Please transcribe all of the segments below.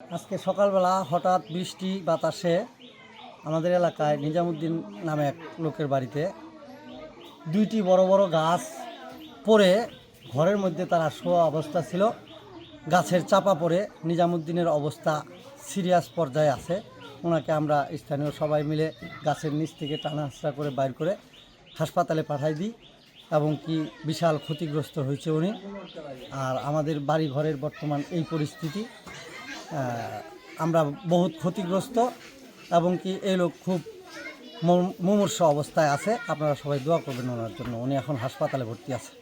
আজকে সকালবেলা হঠাৎ বৃষ্টি বাতাসে আমাদের এলাকায় নিজামুদ্দিন নামে এক লোকের বাড়িতে দুইটি বড় বড় গাছ পড়ে ঘরের মধ্যে তারা শোয়া অবস্থা ছিল। গাছের চাপা পড়ে নিজামুদ্দিনের অবস্থা সিরিয়াস পর্যায়ে আছে। ওনাকে আমরা স্থানীয় সবাই মিলে গাছের নিচ থেকে টানাহাঁচড়া করে বাইর করে হাসপাতালে পাঠাই দিই এবং কি বিশাল ক্ষতিগ্রস্ত হয়েছে উনি। আর আমাদের বাড়ি ঘরের বর্তমান এই পরিস্থিতি, আমরা বহুত ক্ষতিগ্রস্ত এবং কি এই লোক খুব মুমূর্ষ অবস্থায় আছে। আপনারা সবাই দোয়া করবেন ওনার জন্য। উনি এখন হাসপাতালে ভর্তি আছে।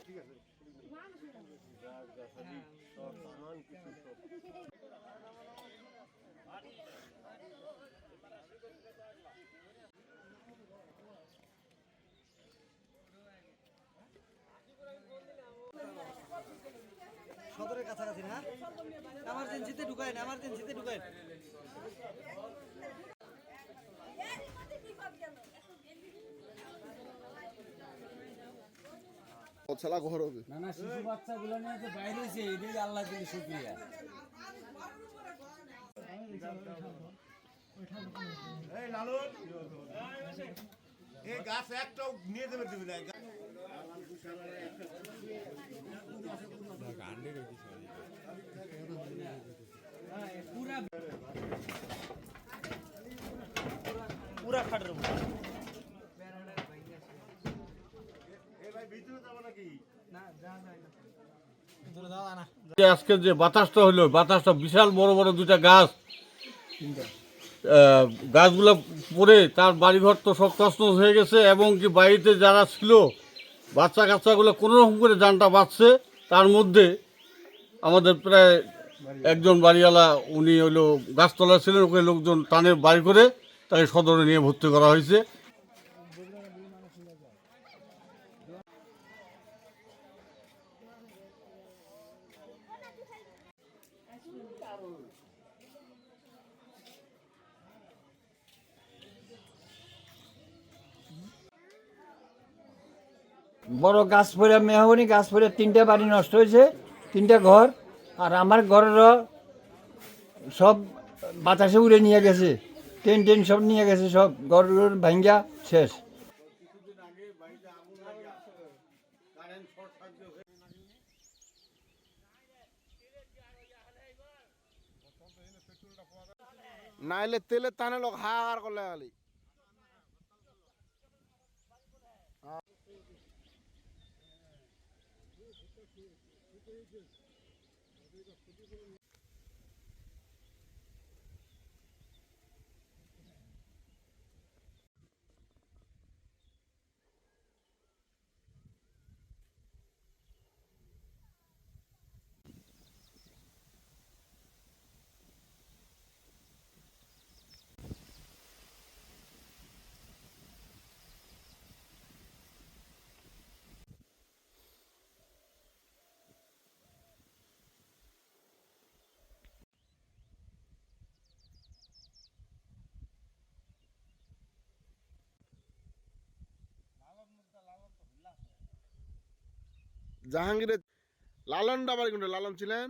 সদরের কাছাকাছি না, এমার্জেন্সিতে ঢুকায় না, এমার্জেন্সিতে ঢুকায়। ছেলা ঘর হবে না না, শিশু বাচ্চাগুলো নিয়ে যে বাইরে হয়েছে, এটাই আল্লাহ দিলে শুকরিয়া। এই লালন, এই গাছ একটাও নিয়ে যাবে দিবি না। পুরা খাটের উপর আজকে যে বাতাসটা হলো, বাতাসটা বিশাল বড় বড় দুটা গাছ, গাছগুলো পড়ে তার বাড়িঘর তো সব তছনছ হয়ে গেছে এবং কি বাড়িতে যারা ছিল বাচ্চা কাচ্চাগুলো কোনো রকম করে জানটা বাঁচছে। তার মধ্যে আমাদের প্রায় একজন বাড়িওয়ালা, উনি হলো গাছতলা ছিলেন, ওকে লোকজন টানে বাড়ি করে তাকে সদরে নিয়ে ভর্তি করা হয়েছে। বড় গাছ পড়ে, মেহগনি গাছ পড়ে 3টা বাড়ি নষ্ট হয়েছে, 3টা ঘর। আর আমার ঘরেরও সব বাতাসে উড়ে নিয়ে গেছে, টেন সব নিয়ে গেছে, সব ঘর ভাঙ্গা শেষ। নাইলে তেলে টানে লোক হাহাকার করলে খালি। জাহাঙ্গীরের লালন ডাবার কিন্তু লালন ছিলেন।